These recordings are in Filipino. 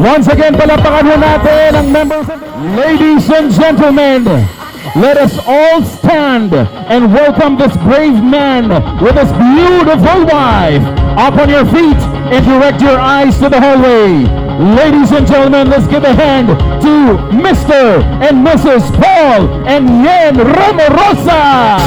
Once again, palapakan mo natin ang members of... Ladies and gentlemen, let us all stand and welcome this brave man with his beautiful wife. Up on your feet and direct your eyes to the hallway. Ladies and gentlemen, let's give a hand to Mr. and Mrs. Paul and Yen Remorosa.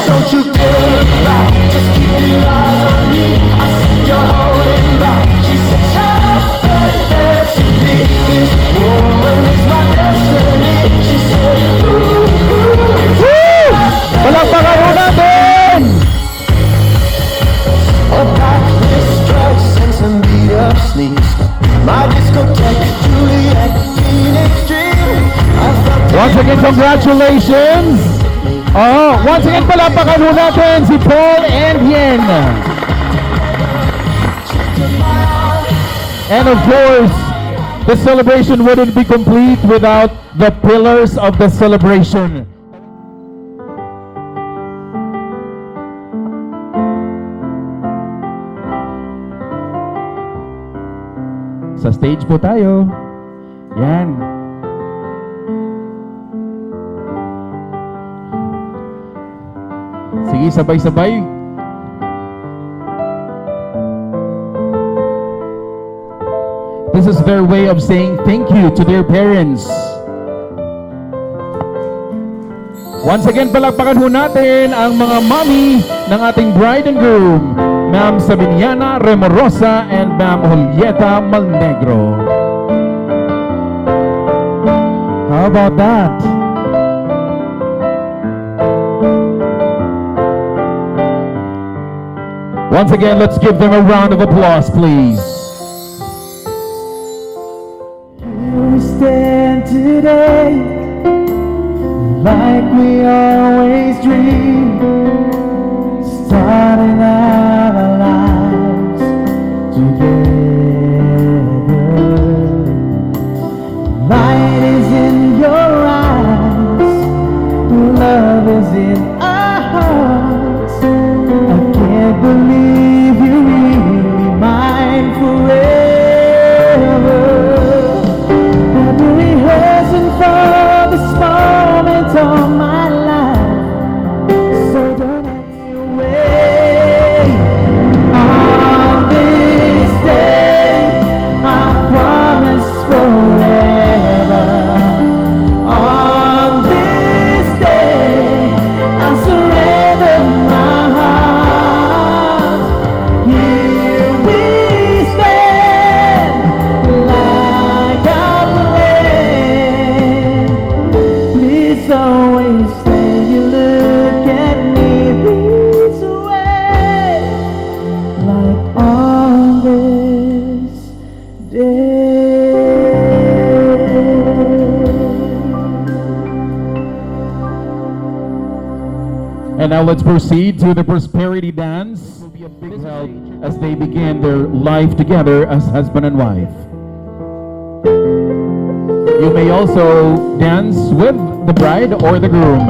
Don't you get back, just keep your eyes on me. I see you're holding back. She said, shut up, baby, to me. This woman is my destiny. She said, ooh, Palakpakan mo natin! a backlist drugs and some beat up sneaks. My discotheque, Juliet, Phoenix dream. Once again, congratulations! Once again, palapakan mo natin si Paul and Yen. And of course, the celebration wouldn't be complete without the pillars of the celebration. Sa stage po tayo. Yan. Sige, sabay-sabay. This is their way of saying thank you to their parents. Once again, palakpakan ho natin ang mga mommy ng ating bride and groom, Ma'am Sabiniana Remorosa and Ma'am Julieta Malnegro. How about that? Once again, let's give them a round of applause, please. Here we stand today, like we always dreamed, starting out our lives together. Light is in your eyes, love is in our hearts. I can't believe you're really mine forever. I've been rehearsing for this moment all my life, so don't let me away. On this day, I promise forever. On this day, I surrender my heart. Here we stand, like our plan. Please always say you look at me this way, like on this day. And now let's proceed to the prosperity dance. It will be a big help as they begin their life together as husband and wife. You may also dance with the bride or the groom.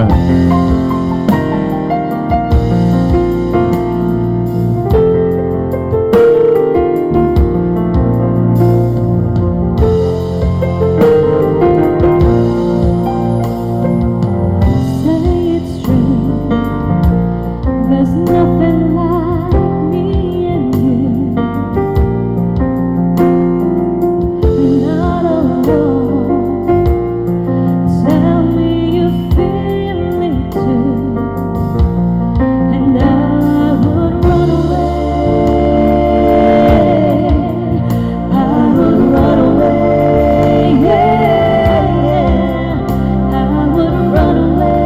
Say it's true. There's nothing like me and you. Not alone. Tell me you feel it too. And I would run away. I would run away. Yeah. I would run away.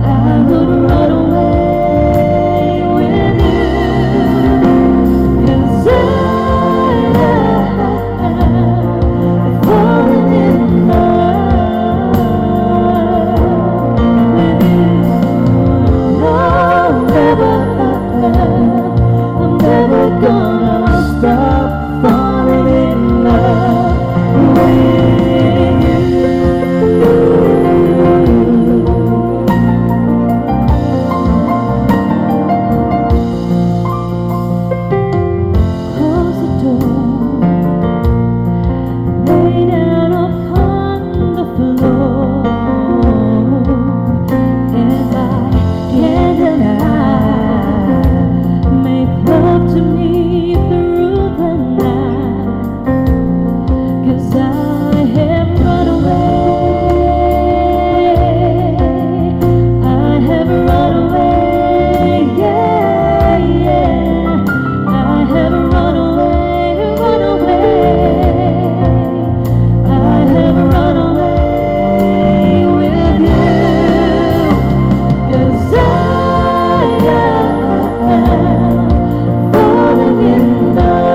I would run away with you, 'cause I'm falling in love with you. No, never, I'm never gonna stop falling in love with you. Close the door, lay down upon the floor. If I can't deny, make love to me through the night. 'Cause I have run away. I have run away. Yeah, yeah. I have run away, run away. I have run away with you, 'cause I am falling in love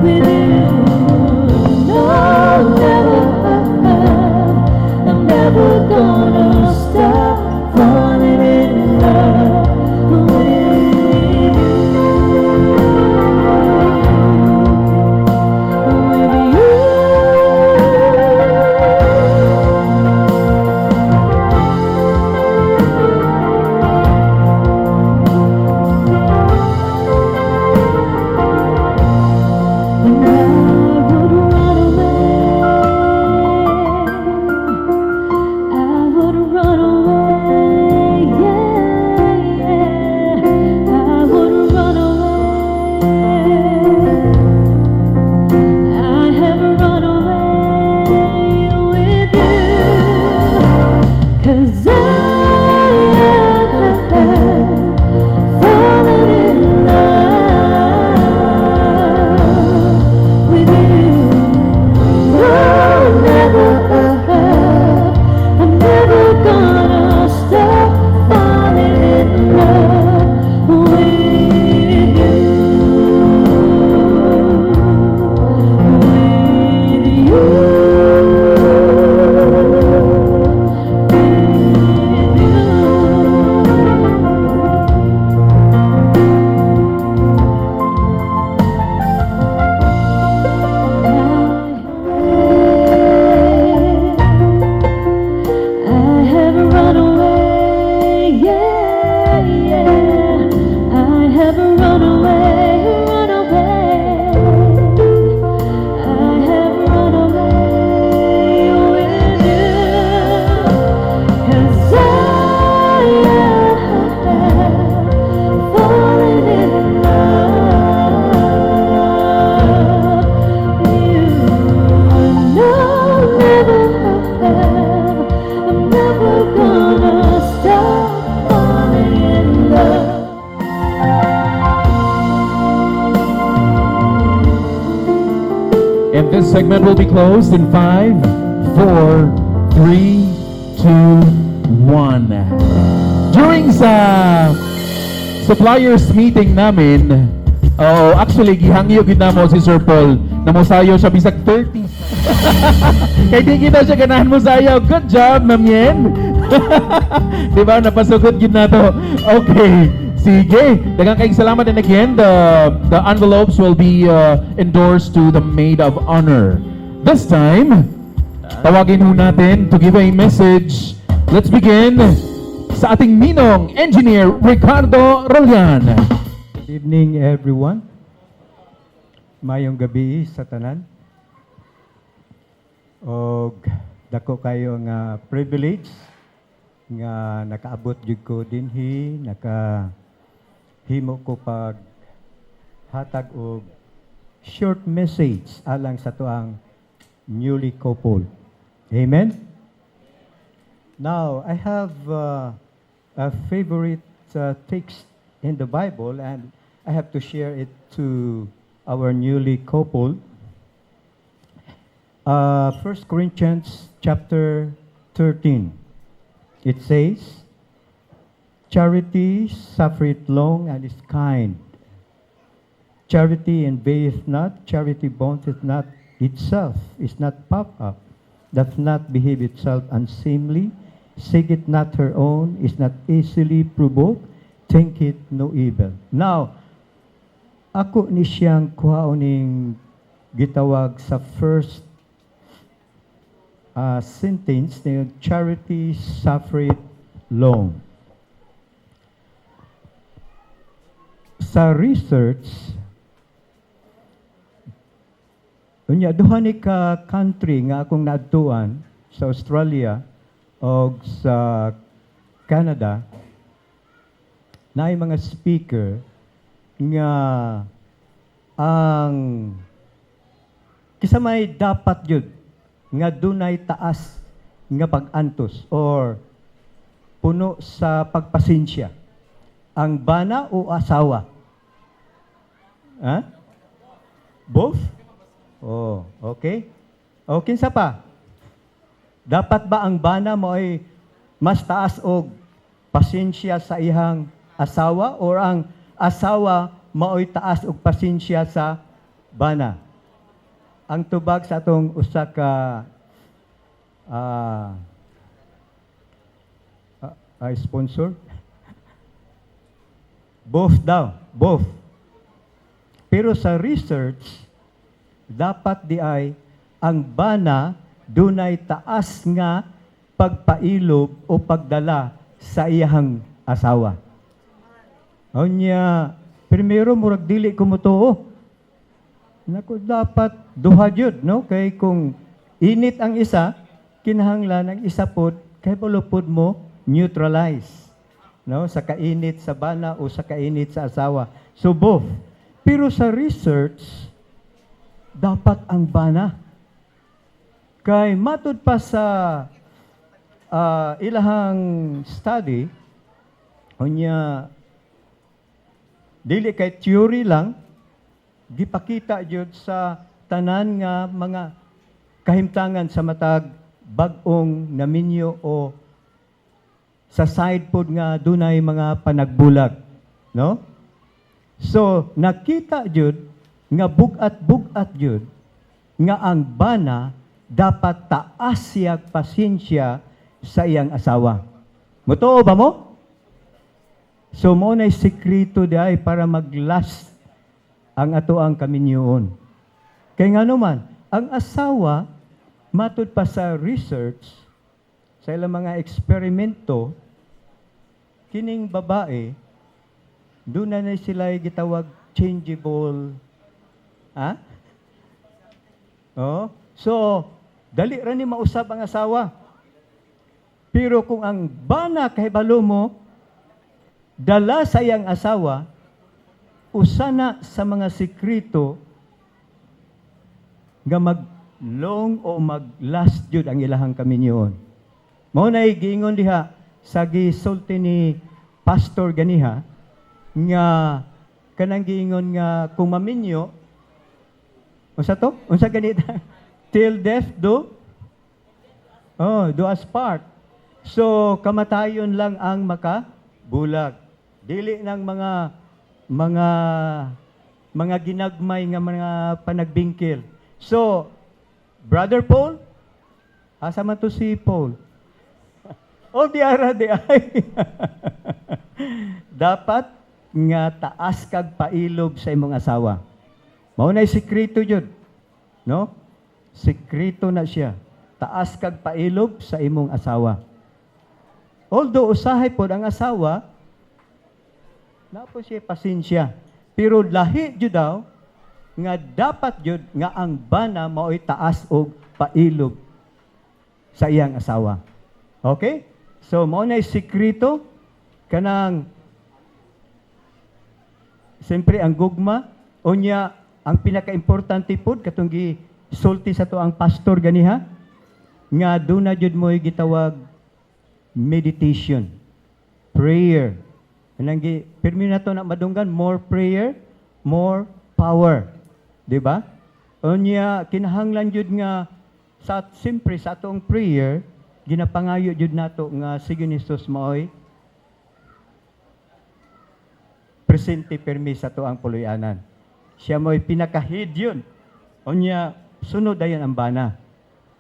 with you. No, never, I'm never gonna stop falling in love with you. With you. And I would run away. I would run away. Yeah, yeah. I would run away. I have run away with you, 'cause I am falling in love with you. Oh, never, I'm never gonna stop falling in love with you. With you. I have run away, yeah, yeah. I have run away, run away. I have run away with you, 'cause I am falling in love with you. No, never, I'm never gonna stop falling in love. And this segment will be closed in 5, 4, 3, 2, 1. During sa suppliers meeting namin, actually gihangyo gid namo si Sir Paul na mosayo siya bisag 30. Kaya di kita siya ganahan mo sayaw. Good job, Ma'am Yen. Diba? Napasugod gid na to. Okay. Sige, daghang kayong salamat, and again, the envelopes will be endorsed to the Maid of Honor. This time, tawagin ho natin to give a message. Let's begin sa ating ninong, Engineer Ricardo Rollan. Good evening, everyone. Mayong gabi sa tanan. Og dako kayo nga privilege nga nakaabot jud ko dinhi, nakahimo ko pag hatag og short message alang sa tuang newly couple. Amen. Now, I have a favorite text in the Bible, and I have to share it to our newly couple. 1 Corinthians chapter 13. It says, "Charity suffereth long and is kind. Charity envieth not, charity vaunteth not itself, is not puffed up, doth not behave itself unseemly, seeketh not her own, is not easily provoked, thinketh no evil." Now, ako ni siyang kuhaoning gitawag sa first sentence na yung charity suffereth long. Sa research, unya duha ni ka country nga akong naadtuan sa Australia o sa Canada, na mga speaker nga ang kisamay dapat yun nga dunay taas nga pag-antos or puno sa pagpasensya, ang bana o asawa? Ha? Both? Oh, okay. O kinsa pa? Dapat ba ang bana mo ay mas taas og pasensya sa ihang asawa, or ang asawa mao'y taas og pasensya sa bana? Ang tubag sa atong usa ka sponsor, both daw, both. Pero sa research, dapat di ay ang bana dunay taas nga pagpailob o pagdala sa iyang asawa. Onya, primero murag dili ko mo tuo. Naku, dapat duha jud, no? Kay kung init ang isa, kinahanglan ang isa pod kay bulupod mo neutralize, no? Sa kainit sa bana o sa kainit sa asawa. So both. Pero sa research, dapat ang bana. Kay matud pa sa ilahang study, unya dili kay theory lang, gipakita jud sa tanan nga mga kahimtangan sa matag bag-ong naminyo o sa side pod nga dunay mga panagbulag, no? So nakita jud nga bugat-bugat jud nga ang bana dapat taas siyag pasensya sa iyang asawa. Motoo ba mo? So mo na sekreto di ay para mag-last ang ato ang kaminyoon. Kaya nga naman, ang asawa, matud pa sa research, sa ilang mga eksperimento, kining babae, doon na sila gitawag changeable. Ha? Oh, so, dali ra ni mausab ang asawa. Pero kung ang bana kahibalo mo, dala sa iyang asawa, usana sa mga sekreto nga mag-long o mag-last jud ang ilahang kaminyoon. Mao na giingon diha sa gisulti ni Pastor ganiha nga kanang giingon nga kung maminyo, unsa to? Unsa ganita? Till death do us part. So kamatayon lang ang makabulag. Dili ng mga ginagmay nga mga panagbingkil. So, Brother Paul, asa man to si Paul? O di ara di ay. Dapat nga taas kag pailob sa imong asawa. Mao nay sekreto jud, no? Sekreto na siya. Taas kag pailob sa imong asawa. Although usahay pod ang asawa, napo siya pasensya. Pero lahi jud daw nga dapat jud nga ang bana mao'y taas og pailob sa iyang asawa. Okay? So mao nay sekreto kanang siyempre ang gugma unya ang pinaka-importante pod katong gisulti sa to ang pastor ganiha nga duna jud mo'y gitawag meditation, prayer. Anang pirmi na to na madunggan, more prayer, more power. Di ba? Unya, kinahanglan jud nga, siyempre sa atong prayer, ginapangayo jud nato nga sige ni Jesus maoy presente pirmi sa to ang puluyanan. Siya mo'y pinakahid yun. Unya, sunod dayon ang bana.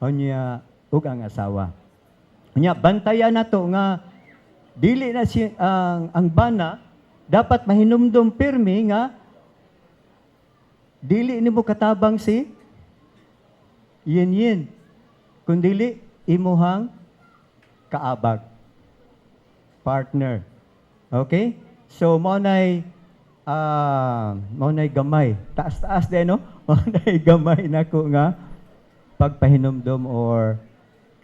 Unya, ug ang asawa. Unya, bantayan nato nga dili na si ang bana dapat mahinumdom pirmi nga dili nimo katabang si yen kundili imuhang kaabag partner. Okay? So mao nay gamay. Taas-taas din no? Mao nay gamay nako nga pagpahinumdom or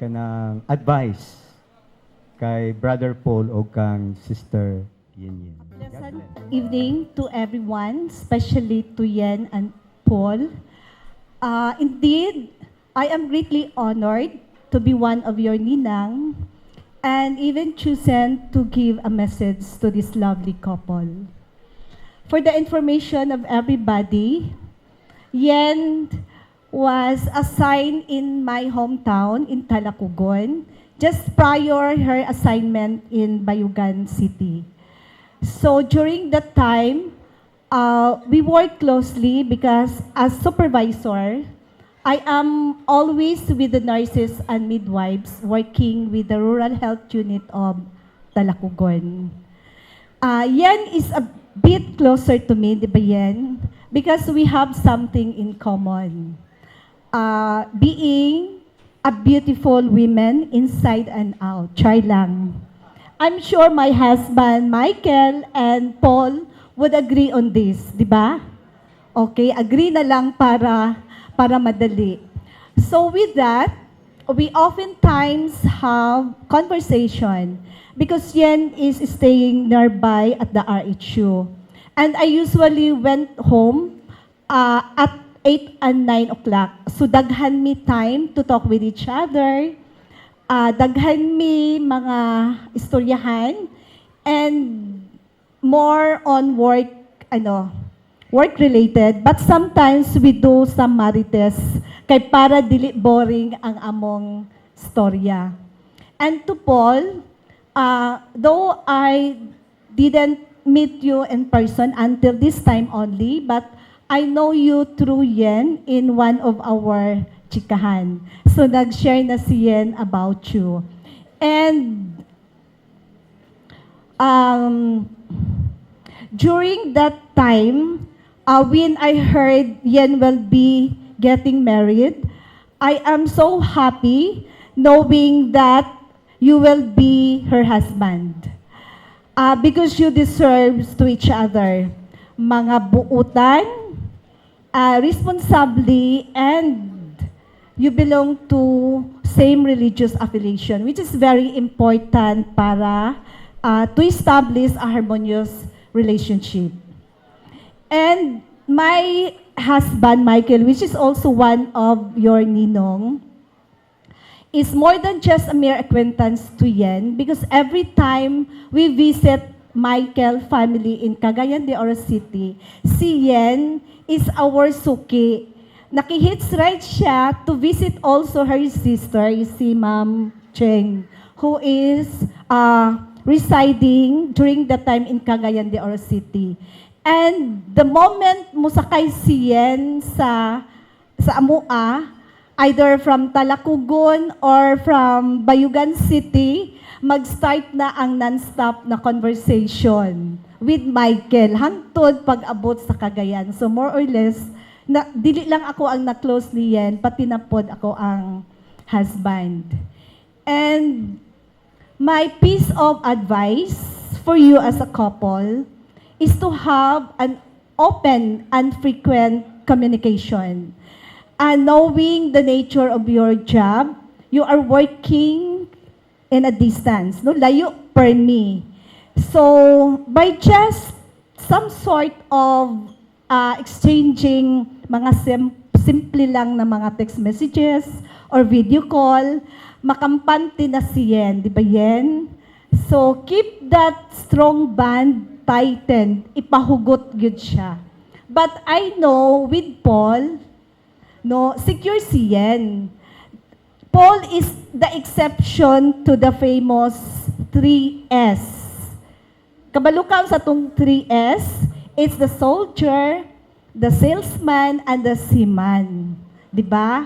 kanang advice kay Brother Paul o kang Sister Yen. Pleasant evening to everyone, especially to Yen and Paul. Indeed, I am greatly honored to be one of your ninang and even chosen to give a message to this lovely couple. For the information of everybody, Yen was assigned in my hometown in Talakugon just prior her assignment in Bayugan City. So during that time, we worked closely because as supervisor, I am always with the nurses and midwives working with the rural health unit of Talakugon. Yan is a bit closer to me, di ba Yan? Because we have something in common. Being a beautiful woman inside and out. Try lang. I'm sure my husband, Michael, and Paul would agree on this, di ba? Okay, agree na lang para madali. So with that, we oftentimes have conversation because Yen is staying nearby at the RHU. And I usually went home at 8 and 9 o'clock. So daghan mi time to talk with each other. Daghan mi mga istoryahan and more on work related, but sometimes we do some marites kay para dili boring ang among storya. And to Paul, though I didn't meet you in person until this time only, but I know you through Yen in one of our chikahan. So nag-share na si Yen about you. And during that time, when I heard Yen will be getting married, I am so happy knowing that you will be her husband. Because you deserve to each other. Mga buutan, responsibly, and you belong to same religious affiliation, which is very important para to establish a harmonious relationship. And my husband, Michael, which is also one of your ninong, is more than just a mere acquaintance to Yen because every time we visit Michael family in Cagayan de Oro City, si Yen is our suki. Nakihits right siya to visit also her sister, si Ma'am Cheng, who is residing during that time in Cagayan de Oro City. And the moment musakay si Yen sa Amua, either from Talakugon or from Bayugan City, mag-start na ang non-stop na conversation with Michael hangtod pag-abot sa Cagayan. So more or less, dili lang ako ang na-close niyan, pati na pod ako ang husband. And my piece of advice for you as a couple is to have an open and frequent communication. And knowing the nature of your job, you are working in a distance, no? Layo per me. So, by just some sort of exchanging mga simple lang na mga text messages or video call, makampante na si Yen, di ba Yen? So, keep that strong bond tightened, ipahugot yun siya. But I know with Paul, no, secure si Yen. Paul is the exception to the famous 3S. Kabalukaw sa tong 3S, it's the soldier, the salesman, and the seaman. Diba?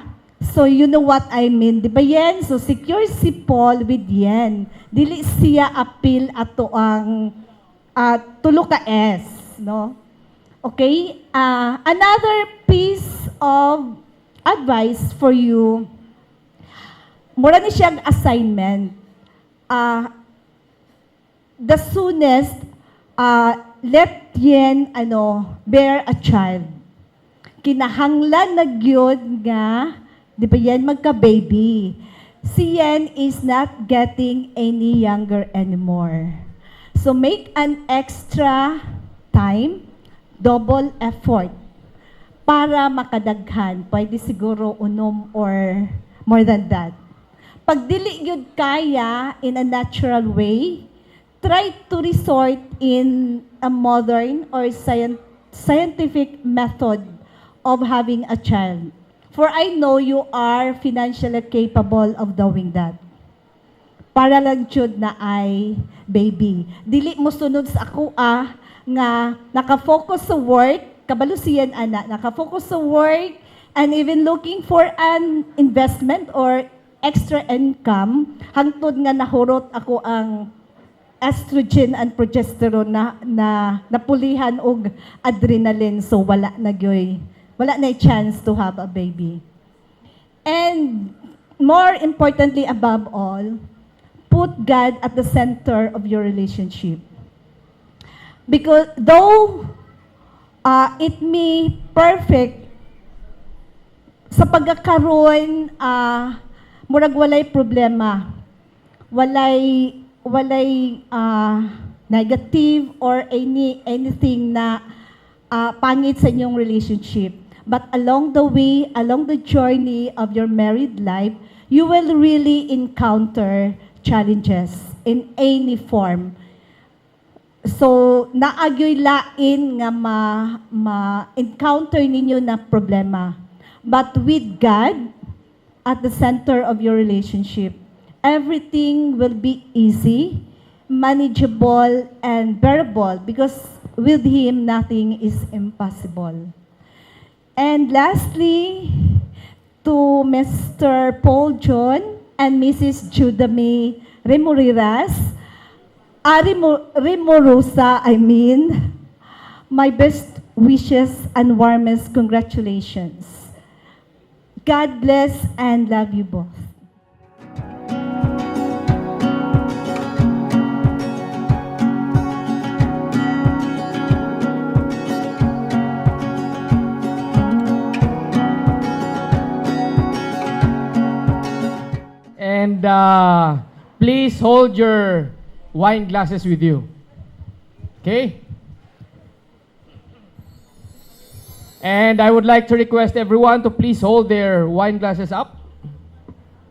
So you know what I mean, diba Yen? So secure si Paul with Yen. Dili siya appeal ato ang tulo ka S, no? Okay? Another piece of advice for you, mura ni siyang assignment. The soonest, let Yen, bear a child. Kinahanglan na gyud nga, di ba Yen, magka-baby. Si Yen is not getting any younger anymore. So make an extra time, double effort, para makadaghan. Pwede siguro unom or more than that. Pag dili yun kaya in a natural way, try to resort in a modern or scientific method of having a child. For I know you are financially capable of doing that. Para lang jud na ay baby. Dili mo sunod sa ako nga nakafocus sa work, kabalo siyan ana, nakafocus sa work and even looking for an investment or extra income, hangtod nga nahurot ako ang estrogen and progesterone na napulihan og adrenaline, so wala na chance to have a baby. And more importantly above all, put God at the center of your relationship. Because though it may perfect sa pagkakaroon, murag walay problema, walay negative or anything na pangit sa inyong relationship. But along the way, along the journey of your married life, you will really encounter challenges in any form. So, naagyoy lain nga ma-encounter ninyo na problema. But with God at the center of your relationship, everything will be easy, manageable, and bearable because with Him, nothing is impossible. And lastly, to Mr. Paul John and Mrs. Judame Remoriras, Remorosa, my best wishes and warmest congratulations. God bless and love you both. And please hold your wine glasses with you. Okay? And I would like to request everyone to please hold their wine glasses up.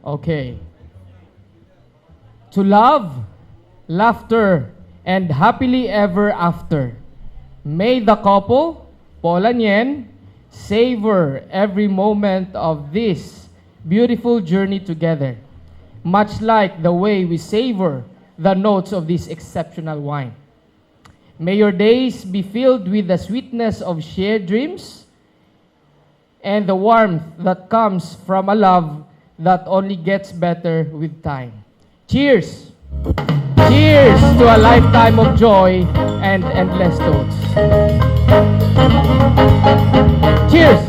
Okay. To love, laughter, and happily ever after. May the couple, Paul and Yen, savor every moment of this beautiful journey together, much like the way we savor the notes of this exceptional wine. May your days be filled with the sweetness of shared dreams and the warmth that comes from a love that only gets better with time. Cheers! Cheers to a lifetime of joy and endless thoughts. Cheers!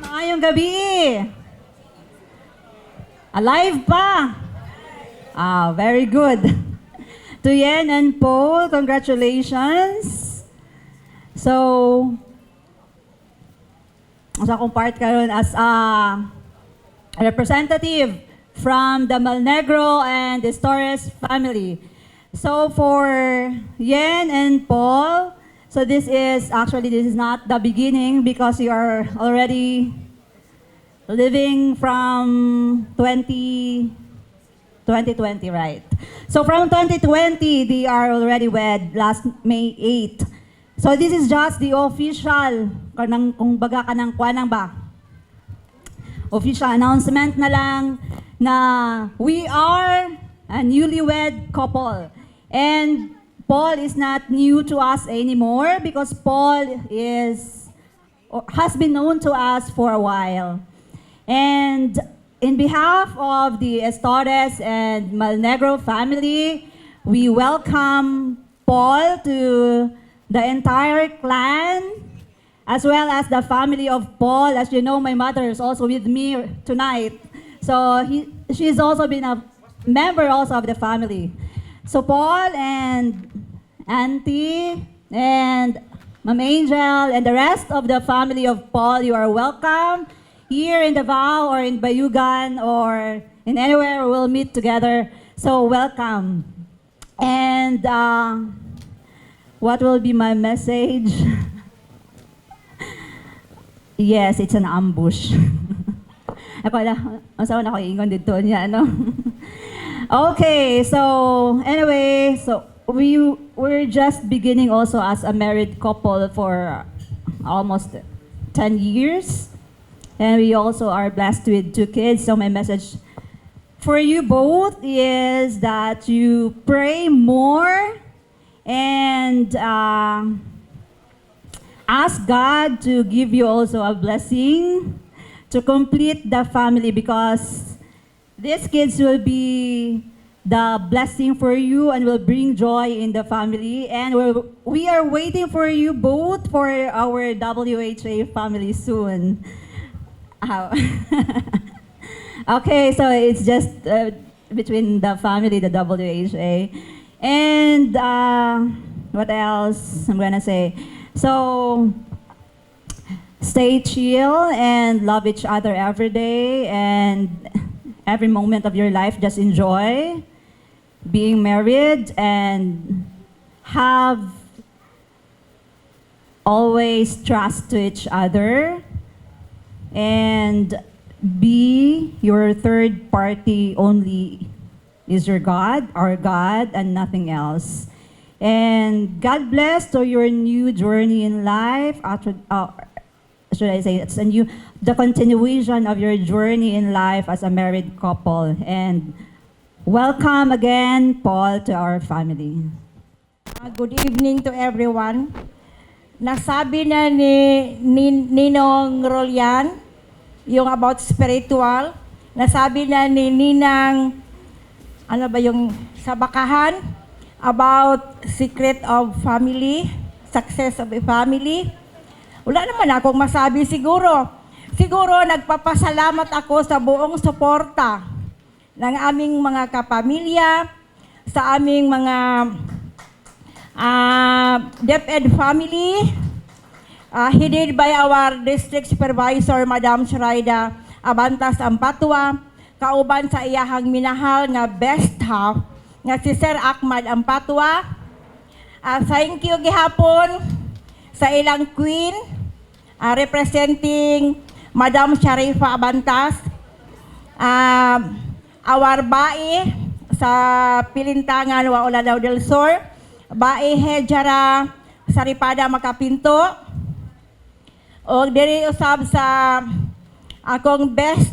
Maayong gabi! Alive pa! Very good. To Yen and Paul, congratulations. So, sa akong part karon as a representative from the Malnegro and the Torres family. So for Yen and Paul, so this is not the beginning because you are already living from 2020, right? So from 2020, they are already wed last May 8. So this is just the official, kung baga ka ng kuwanang ba? Official announcement na lang na we are a newlywed couple. And Paul is not new to us anymore because Paul has been known to us for a while. And in behalf of the Estores and Malnegro family, we welcome Paul to the entire clan, as well as the family of Paul. As you know, my mother is also with me tonight. So she's also been a member also of the family. So Paul and Auntie and Ma'am Angel and the rest of the family of Paul, you are welcome here in Davao or in Bayugan or in anywhere we'll meet together. So welcome. And what will be my message? Yes, it's an ambush. Ako na, masawa na ako ingon dito niya, ano? Okay, so anyway, so we're just beginning also as a married couple for almost 10 years. And we also are blessed with 2 kids. So my message for you both is that you pray more and ask God to give you also a blessing to complete the family, because these kids will be the blessing for you and will bring joy in the family. And we are waiting for you both for our WHA family soon. Okay, so it's just between the family, the WHA. And what else I'm gonna say? So stay chill and love each other every day, and every moment of your life just enjoy being married, and have always trust to each other, and be your third party only is your God, our God, and nothing else. And God bless to your new journey in life. Should I say it's a new, the continuation of your journey in life as a married couple. And welcome again, Paul, to our family. Good evening to everyone. Nasabi na ni Ninong Rolian yung about spiritual. Nasabi na ni Ninang, ano ba yung sa bakahan, about secret of family, success of a family. Wala naman akong masabi siguro. Siguro nagpapasalamat ako sa buong suporta ng aming mga kapamilya, sa aming mga DepEd family, headed by our District Supervisor, Madam Shraida Abantas Ampatwa, kauban sa iyahang minahal nga best half, nga si Sir Ahmad Ampatwa. Thank you gihapon sa ilang queen, representing Madam Sharifa Abantas, our bae sa Pilintangan Waoladaw del Sur, bae Hejara Saripada Makapinto, o diri usab sa akong best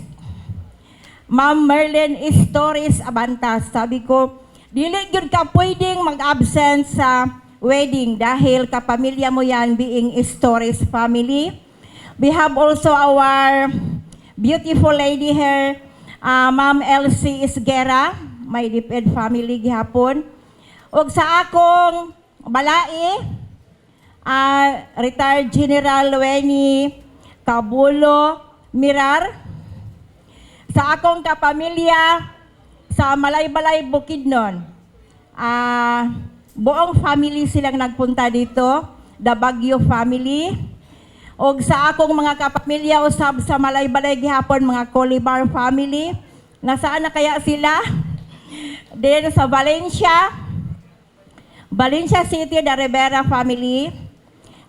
Ma'am Merlin Stories Abantas. Sabi ko, dili gyud ka pwedeng mag-absent sa wedding dahil kapamilya mo yan, being Stories family. We have also our beautiful lady here, Ma'am Elsie Isguera, my DepEd family gihapon. Ug sa akong balai, retired General Weni Cabulo Mirar. Sa akong kapamilya sa Malaybalay Bukidnon, buong family silang nagpunta dito, the Baguio family. O sa akong mga kapamilya usab sa Malaybalay gihapon, mga Colibar family. Nasaan na kaya sila? Then sa Valencia City, the Rivera family.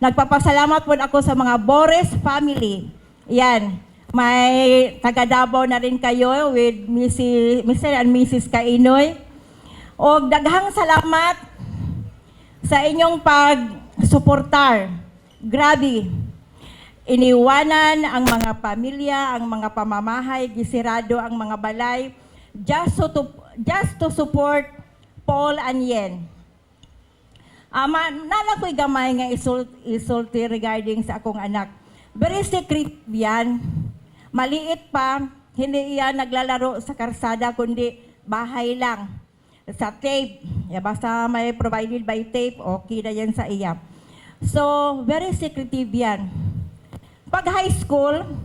Nagpapasalamat po ako sa mga Boris family. Yan, may taga Davao na rin kayo with Mr. and Mrs. Kainoy. O daghang salamat sa inyong pag-suportar. Grabe. Iniwanan ang mga pamilya, ang mga pamamahay, gisirado ang mga balay, just to support Paul and Yen. Nala ko'y gamay nga isulti regarding sa akong anak. Very secret yan. Maliit pa, hindi iyan naglalaro sa karsada, kundi bahay lang. Sa tape. Basta may provided by tape, okay na yan sa iya. So, very secretive yan. Pag high school,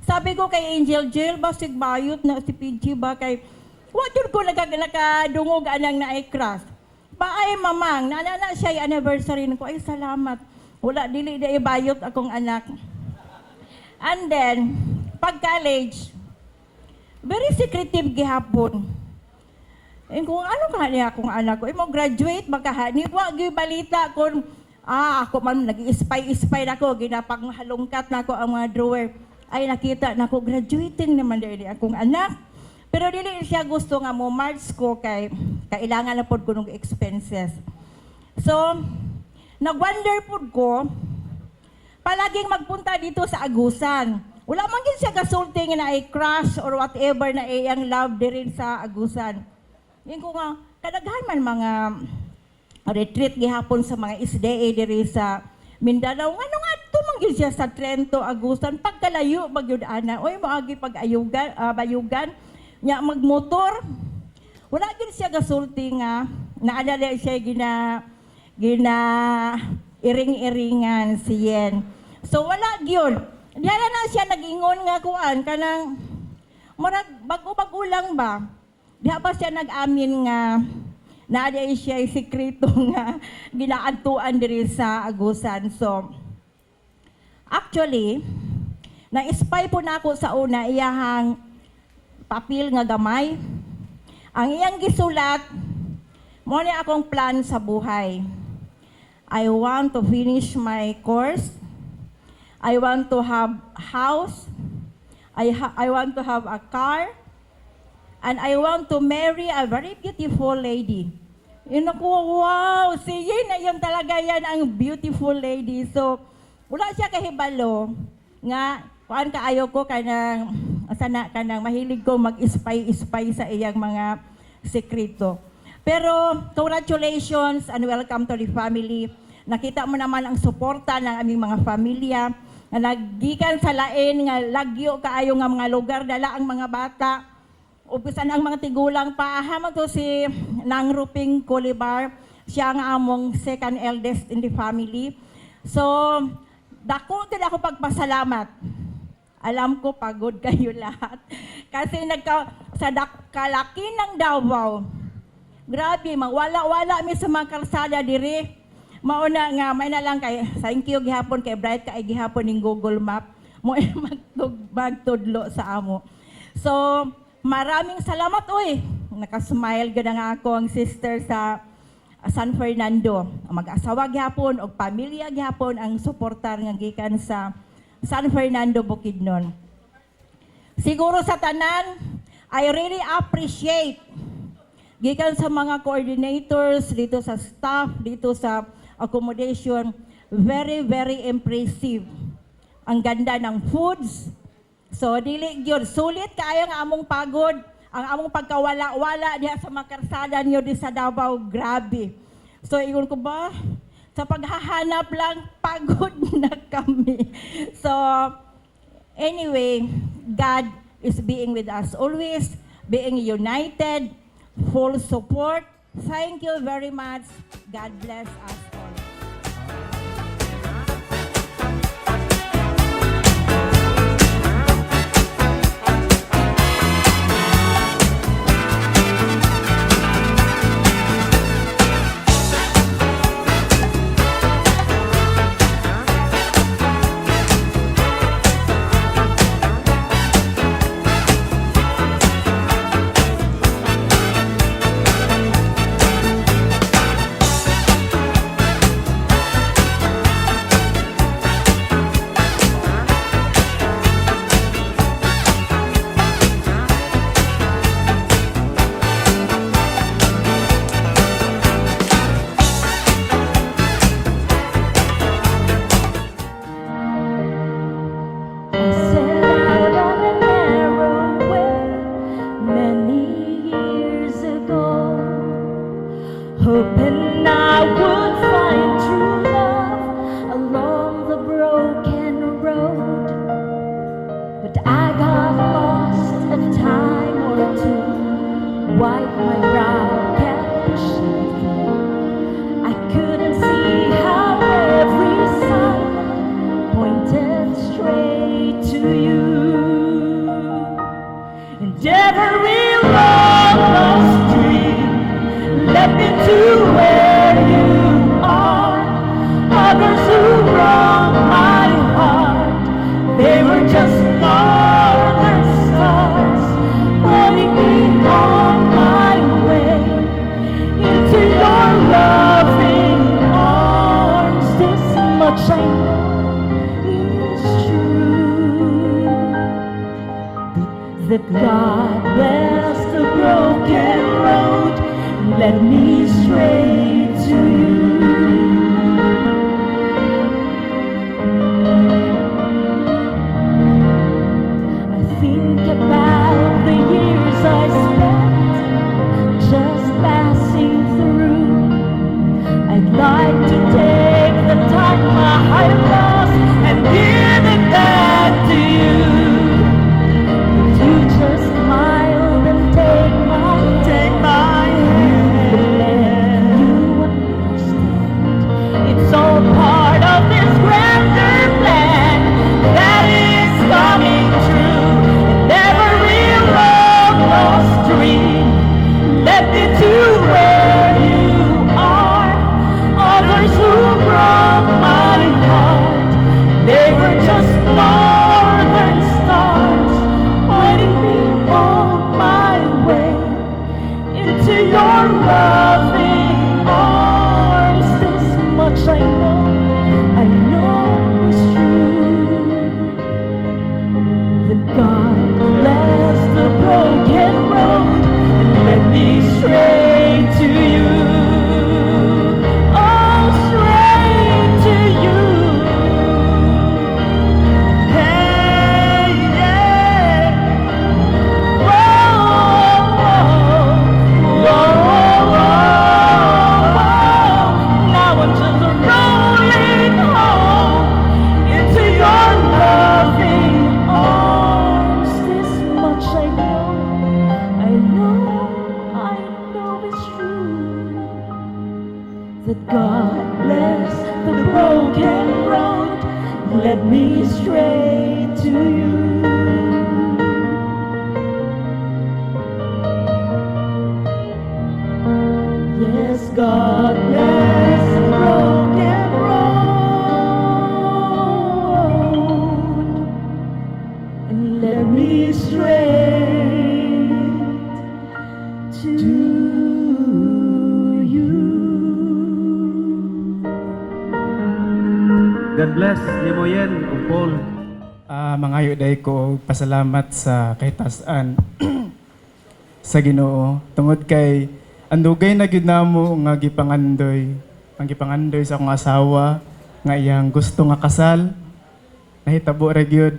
sabi ko kay Angel Jill, basig bayot na si PG ba kay, what yun ko nakadungog anang na-crush. Ay, mamang, nanana siya anniversary ko. Ay, salamat. Wala, dili na ibayot akong anak. And then, pag college, very secretive gihapon. Kung ano ka niya akong anak ko, mo graduate, magkahani, wag yung balita kung, ako man, nag-ispay na ko, ginapanghalungkat na ko ang mga drawer. Ay, nakita na ko, graduating naman din akong anak. Pero dili siya gusto nga mo march ko kay kailangan na pod ko ng expenses. So, nag-wonder pod ko, palaging magpunta dito sa Agusan. Wala man gid siya kasulti nga na ay crush or whatever na iyang love din sa Agusan. Yung ko nga, kadaghan man mga retreat gihapon sa mga SDA diri sa Mindanao. Ano nga tumang siya sa Trento, Agusan, pagkalayo magyud ana. Oy moagi pag-ayugan, bayugan. Nya magmotor, wala gid siya gasulti nga naadala siya gina iring-iringan si Yen. So wala gyud. Diyan na siya nag-ingon nga kuan kanang murag bago-bago lang ba. Diha pa siya nag-amin nga naadala siya sekreto nga ginaadtuan diri sa Agusan. So actually, na-spy po na ako sa una iyahang papel nga gamay. Ang iyang gisulat, mo ni akong plan sa buhay. I want to finish my course. I want to have house. I want to have a car, and I want to marry a very beautiful lady. Yun ako, wow, si Yin na yun talaga yan ang beautiful lady. So, wala siya kahibalo nga, kuan kaayo ko kanang, sana kanang mahilig ko mag-spy sa iyang mga sekreto. Pero, congratulations and welcome to the family. Nakita mo naman ang suporta ng aming mga pamilya na naggikan sa lain nga lagyo kaayo nga mga lugar dala ang mga bata. Upisan ang mga tigulang pa, hama to si Nang Ruping Colibar, siya nga among second eldest in the family. So, dako din ako pagpasalamat. Alam ko, pagod kayo lahat. Kasi sa kalaki ng Davao, grabe, mawala-wala mi sa mga kalsada diri. Mauna nga, may na lang kay, thank you gihapon kay Bright kay gihapon ning Google Map. Mo magtudlo sa amo. So, maraming salamat, uy. Nakasmile ganda nga ako ang sister sa San Fernando. Mag-asawa gihapon o pamilya gihapon ang suportar nga gikan sa San Fernando, Bukidnon. Siguro sa tanan, I really appreciate gikan sa mga coordinators, dito sa staff, dito sa accommodation, very, very impressive. Ang ganda ng foods. So, dili gyud sulit kaayo nga among pagod, ang among pagkawala-wala diha sa makarsada niyo di sa Davao, grabe. So, iyon ko ba? Sa paghahanap lang, pagod na kami. So, anyway, God is being with us always, being united, full support. Thank you very much. God bless us all. Hoping I would find true love along the broken road. But I got lost a time or two, wiped my brow, kept shaking. I couldn't see how every sign pointed straight to you. And every long lost dream led me to where you are. Others who wrong my heart, they were just northern stars, pointing me on my way into your loving arms. This much I know is true, that God bless the broken road and led me straight to you. I think about the years I spent just passing through. I'd like to take the time I lost and give it back to you. But you just smiled and take my hand. You understand, it's all part of this grander plan that is coming true. And every long lost dream led me to where you are. Others who broke my heart, they were just northern stars, pointing me on my way into your loving arms. This much I know led me straight to you. Yes, God bless the broken road and led me straight to you. God bless Limoyen ug Paul. Mangayo day ko pasalamat sa kahitasan sa Ginoo tungod kay andugay na gyud namo nga gipangandoy ang gipangandoy sa akong asawa nga iyang gusto nga kasal nahitabo ra gyud.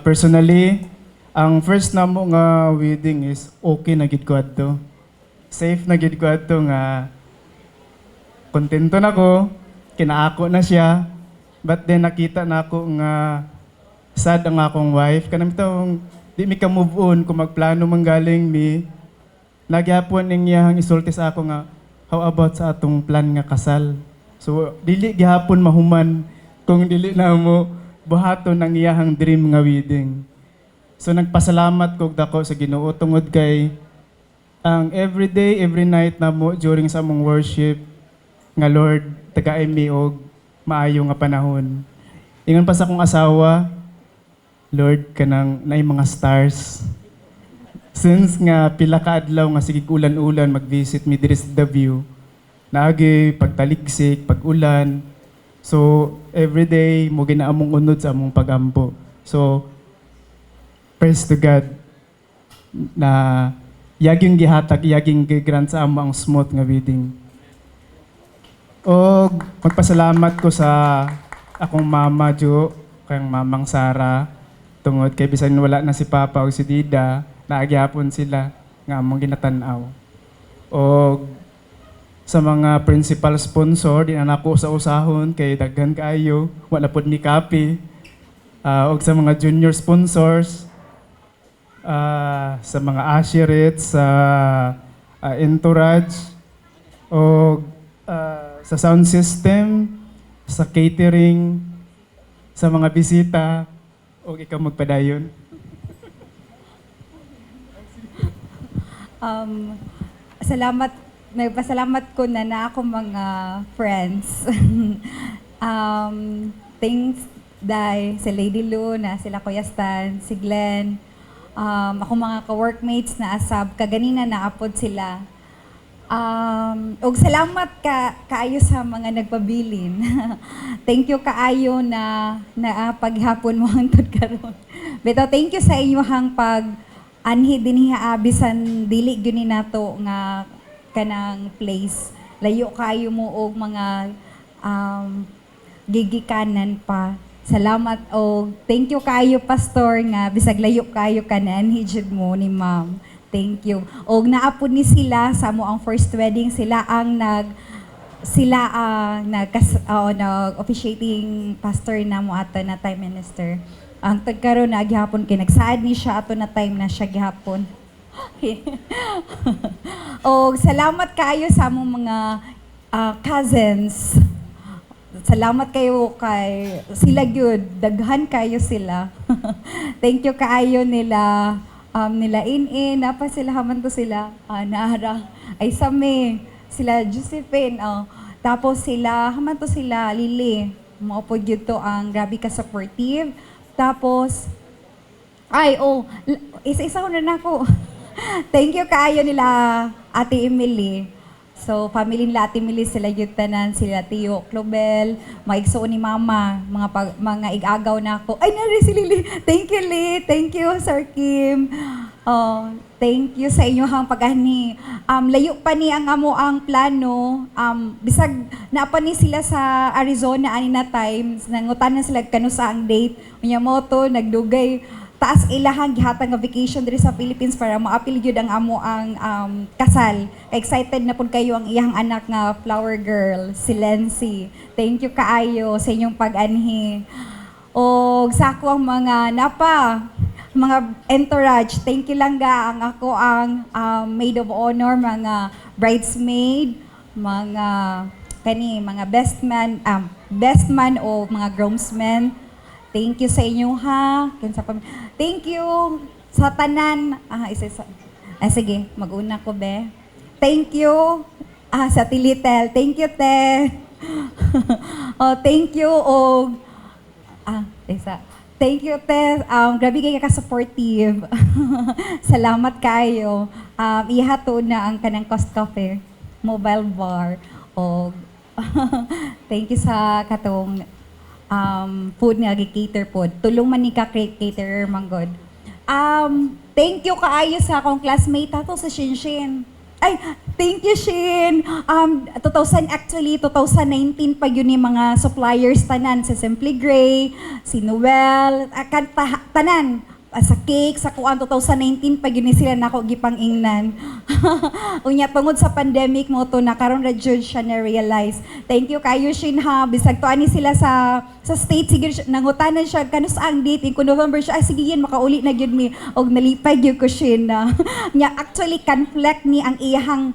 Personally, ang first namo nga wedding is okay na gyud ko adto. Safe na gyud ko adto nga kontento na ko, kinaako na siya. But then nakita na ako nga sad ang akong wife. Kanang itong di mi ka move on kung magplano manggaling mi. Nagyapon ning iyang isulti sa ako nga how about sa atong plan nga kasal. So dili gihapon mahuman kung dili na mo buhaton ang iyahang dream nga wedding. So nagpasalamat kog dako sa Ginoo tungod kay ang every day, every night na mo during sa among worship nga Lord tagaay mi og maayo nga panahon. Ingon pa sa akong asawa, Lord, kanang naay mga stars. Since nga pila ka adlaw nga sige ulan-ulan mag-visit mi diri sa The View, naagi pagtaligsik, pag-ulan. So, every day mo ginaamong unod sa among pagampo. So, praise to God na yaging gihatag, yaging gigrant sa amo ang smooth nga wedding. O magpasalamat ko sa akong mama Jo, kayang mamang Sara, tungod kay bisan wala na si Papa o si Dida, naagyapon sila nga among ginatanaw. O sa mga principal sponsor, di na nako sa usahon kay daghan kaayo, wala pod ni Kapi. O sa mga junior sponsors, sa mga usherates, sa entourage, o sa sound system, sa catering, sa mga bisita, o ikaw magpadayon. Nagpasalamat ko na ako mga friends. Thanks dahil si Lady Lou, na sila Kuya Stan, si Glenn, ako mga ka-workmates na asab, kaganina naapod sila. Og salamat kaayo sa mga nagpabilin. Thank you kaayo na paghapon mo hangtod karon. Beto thank you sa inyong pag anhi dinhi bisan dili gyud ni nato nga kanang place. Layo kayo mo og mga gigikanan pa. Salamat og thank you kaayo pastor nga bisag layo kayo kanan hijud mo ni ma'am. Thank you. Og naapod ni sila sa mo ang first wedding, sila ang nag-officiating pastor na mo ato na time minister. Ang tagkaroon na gihapon kay nagsaad ni siya ato na time na siya gihapon. Og salamat kayo sa among mga cousins. Salamat kayo kay sila gyud, daghan kayo sila. Thank you kaayo nila. Nila napa sila haman to sila naara ay sami sila Josephine tapos sila haman to sila Lily mao pod gyud to ang grabe ka supportive tapos isa-isa ko na nako. Thank you kaayo nila Ate Emily. So, family nila Ate Emily, sila gyud tanan, sila Tio Clobel, mga igsoon ni Mama, mga igagaw na ako. Ay, nari si Lily. Thank you, Lee. Thank you, Sir Kim. Thank you sa inyong pag-ani. Layo pa ni ang amo ang plano. Bisag naapa ni sila sa Arizona ani na times, nangutan na sila kanu sa ang date. Unya mo to, nagdugay taas ilahang gihatag nga vacation diri sa Philippines para maapil gyud ang amo ang kasal. Excited na pud kayo ang iyang anak nga flower girl, si Lency. Thank you kaayo sa inyong pag-anhi. O sa ako ang mga mga entourage, thank you lang ga ang ako ang maid of honor, mga bridesmaid, mga kani mga best man o mga groomsmen. Thank you sa inyo ha. Thank you sa tanan. Sige, mag-una ko be. Thank you sa Tilitel. Thank you te. Thank you Thank you, te. Grabe kayo ka-supportive. Salamat kayo. Ihato na ang kanang Cost Cafe mobile bar. Thank you sa katong food nga gi-cater pod. Tulong man ni ka caterer manggod. Thank you kaayo sa akong classmate ato sa Shinshin. Ay, thank you, Shin. 2019 pa yun yung mga suppliers tanan sa Simply Gray, si Noel, tanan. Sa cake, sa kuan 2019 pa yun sila nako gipang-ingnan. Unya tungod sa pandemic mo to na karon ra jud siya na realize. Thank you kayo Shin ha. Bisag to ani sila sa state sige nangutanan siya kanus ang date in November siya sige yan makauli na gyud mi og nalipay gyud ko Shin na. Nya actually conflict ni ang iyang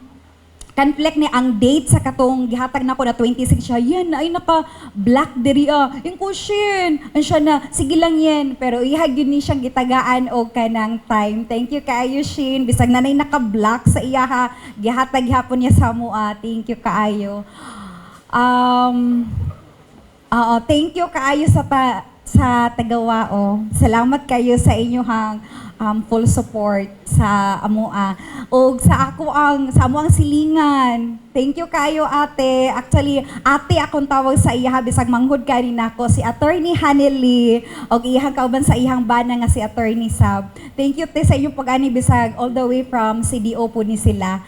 conflict ni ang date sa katong gihatag nako na 26 siya. Yan ay naka black diri yung cushion. An siya na sige lang yan pero ihag yun ni siyang gitagaan og kanang time. Thank you kaayo Shin. Bisag nanay naka black sa iya ha. Gihatag hapon niya sa mua. Thank you kaayo. Thank you kaayo sa Tagawao. Salamat kayo sa inyong full support sa amoa o sa amoang silingan. Thank you kayo ate. Actually, ate akong tawag sa iya bisag manghud kani nako si Attorney Hanely og iyang kauban sa iyang bana nga si Attorney Sab. Thank you te sa inyong pag-ani bisag all the way from CDO po ni sila.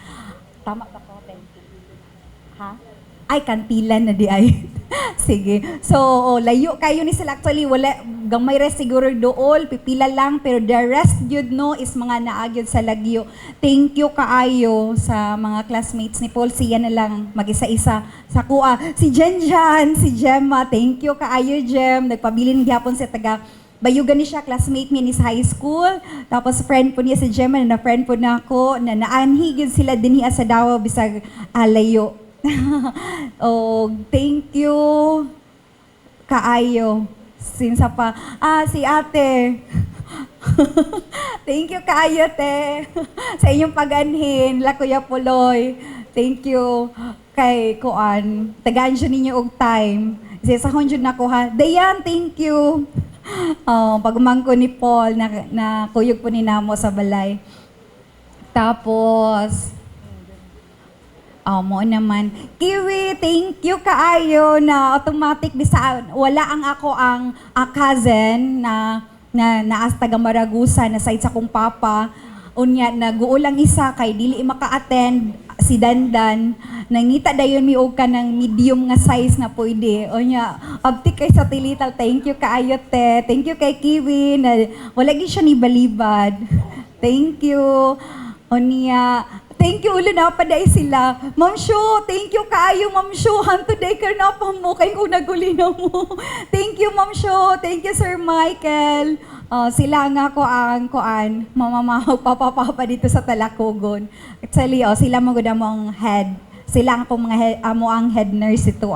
Tama ba ko? Thank you. Ha? Ay kantilan na di ay. Sige. So, layo kayo ni sila. Actually, wala, gamay rest siguro dool, pipila lang, pero the rest yun no is mga naagyod sa lagyo. Thank you kaayo sa mga classmates ni Paul. Siya na lang, mag-isa-isa sa kuha. Si Jen, si Gemma, thank you kaayo, Gem. Nagpabilin gyapon sa taga bayugan ni siya, classmate niya ni sa high school. Tapos friend po niya si Gemma, na friend po na ako, na naanhigid sila din niya sa Davao, bisag layo. Thank you kaayo sinsa pa si ate. Thank you kaayo te sa inyong pag-anhin la Kuya Puloy. Thank you kay kuan tagaan jud ninyo og time sa honjud nako ha. Dayan, thank you. Pagumangko ni Paul na kuyog po ni namo sa balay. Tapos mo naman. Kiwi, thank you kaayo na automatic bisa wala ang ako ang cousin na naas taga Maragusa na side sa kong papa. Unya naguulang isa kay dili maka-attend si Dandan. Nangita dayon mi og kanang medium nga size na pwede. Unya abti kay sa Tilital. Thank you kaayo te. Thank you kay Kiwi na wala gyud siya ni balibad. Thank you. Unya thank you ulo na paday sila. Ma'am Shu, thank you kaayo Ma'am Shu. Hanto day ka na pa mo kay kung naguli na mo. Thank you Ma'am Shu. Thank you Sir Michael. Sila nga ko ang kuan, mamamahaw papapapa dito sa Talakogon. Actually, sila mo gud among head. Sila ang akong mga ang head nurse ito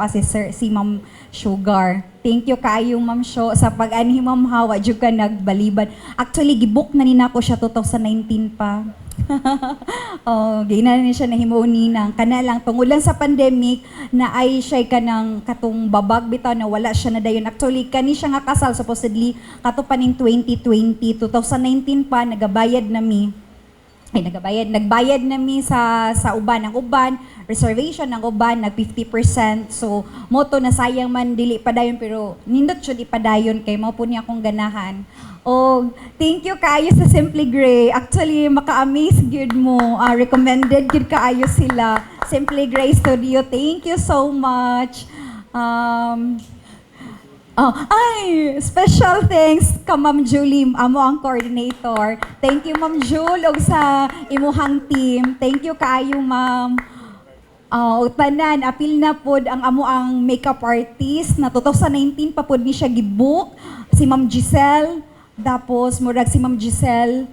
si Ma'am Sugar. Thank you kaayo Ma'am Shu sa pag-anhi Ma'am Hawa jud ka nagbaliban. Actually gibook na nina ko siya 2019 pa. Gina ni siya na himuni ng kanalang tungulan sa pandemic na ay siya kanang katong babag bitaw na wala siya na dayon. Actually kani siya nga kasal supposedly kato pa ning 2020, 2019 pa nagabayad na mi sa uban ng uban, reservation ng uban nag 50%. So moto na sayang man dili pa dayon pero nindot jud ipadayon kay mao po niya akong ganahan. Thank you kaayo sa Simply Gray. Actually, maka-amaze gyud mo. Recommended gyud kaayo sila. Simply Gray Studio. Thank you so much. Special thanks ka Ma'am Julie, amo ang coordinator. Thank you Ma'am Jul og sa imuhang team. Thank you kaayo Ma'am. Tanan, apil na pod ang amo ang makeup artist na 2019 pa pod ni siya gibook. Si Ma'am Giselle. Tapos, murag si Ma'am Giselle,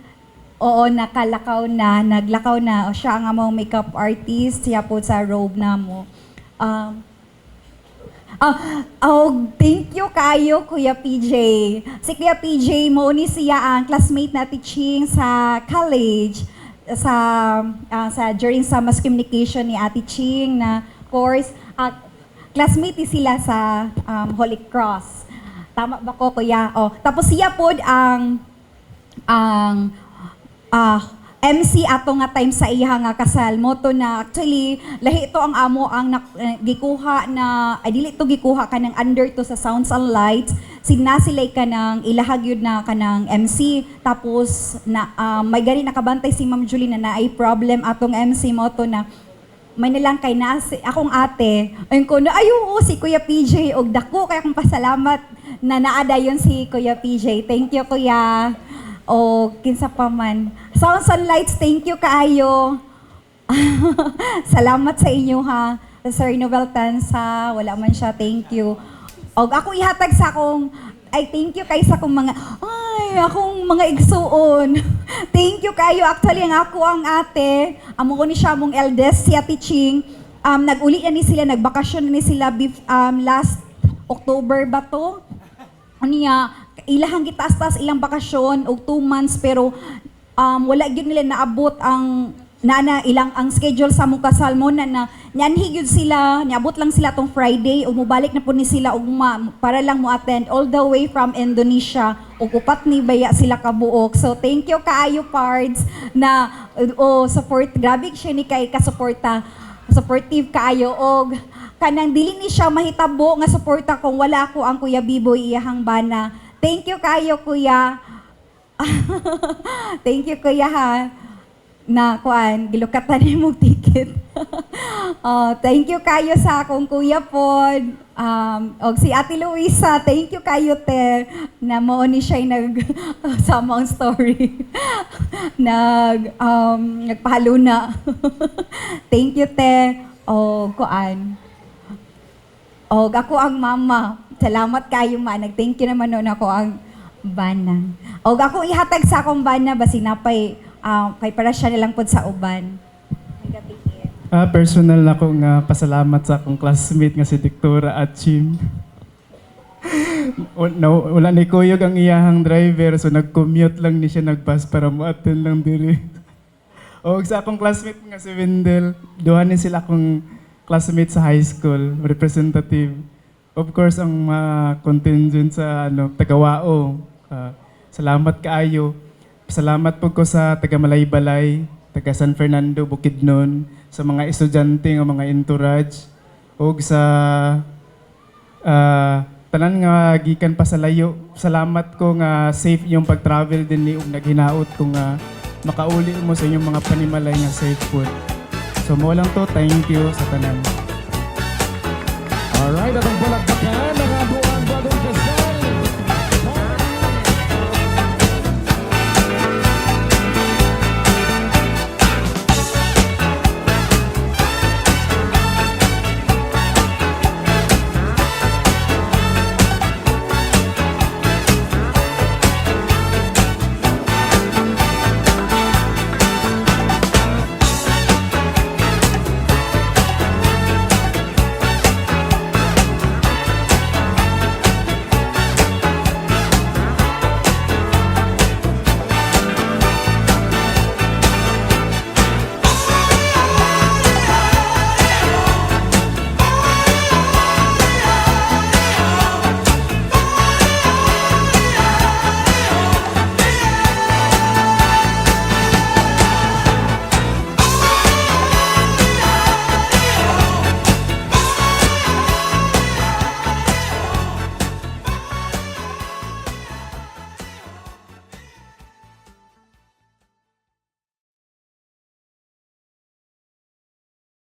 naglakaw na. Siya ang among makeup artist, siya po sa robe na mo. Thank you kayo, Kuya PJ. Si Kuya PJ, mo ni siya ang classmate na teaching sa college during sa mass communication ni Ate Ching na course. Classmate ni sila sa Holy Cross. Tama ba ko, Kuya? Tapos siya po ang MC ato nga time sa iya nga kasal mo to na actually lahi ito ang amo ang gikuha na dili to gikuha kanang under to sa Sounds and Lights sinasilay ka ng ilahag yun na kanang MC tapos na may gani nakabantay si Ma'am Julie na naay problem atong MC mo to na may nilang kay na akong ate ayun ko na ayo si Kuya PJ og dako kay akong pasalamat na naada yon si Kuya PJ. Thank you, Kuya. O kinsa pa man. Sounds and Lights, thank you kaayo. Salamat sa inyo ha. Sir Novel Tansa, wala man siya, thank you. Og ako ihatag sa akong thank you kay sa akong akong mga igsuon. Thank you kayo. Actually, ang ako ang ate, amo ko ni siya mong eldest, si Ate Ching. Nag-uli na ni sila, nagbakasyon na ni sila last October ba to? Niya, ilahang gitaas-taas ilang bakasyon og 2 months pero wala gyud nila naabot ang ilang ang schedule sa mong kasal mo na nyanhi gyud sila niabot lang sila tong Friday ug mobalik na po ni sila og para lang mo attend all the way from Indonesia ug upat ni baya sila kabuok. So thank you kaayo Pards na support grabe siya ni kay kasuporta supportive kaayo og kanang dili ni siya mahitabo nga suporta kung wala ko ang Kuya Biboy iyahang bana. Thank you kayo, Kuya. Thank you, Kuya, ha. Na, kuan, gilukatan mo ticket. Thank you kayo sa akong Kuya Pod. Og si Ate Luisa, thank you kayo, te. Na mo ni siya sama ang story. Nagpahalo na. Thank you, te. O, kuan. Og ako ang mama. Salamat kayo ma. Nag-thank you naman noon ako ang bana. Og ako ihatag sa akong bana basi napay kay para siya nilang pod sa uban. Personal na ko nga pasalamat sa akong classmate nga si Dictora at Chim. Wala ni Kuyog ang iyahang driver so nag-commute lang ni siya nagbus para mo-attend lang diri. Og sa akong classmate nga si Wendell, duha ni sila akong classmate sa high school, representative. Of course, ang mga contingent sa Tagawao. Salamat kaayo. Salamat po ko sa taga Malaybalay, taga San Fernando, Bukidnon, sa mga estudyante ng mga entourage, o sa tanan nga gikan pa sa layo. Salamat ko nga safe yung pag-travel din ni ug naghinaot ko nga makauli mo sa inyong mga panimalay nga safe food. So mo lang to, thank you sa tanan.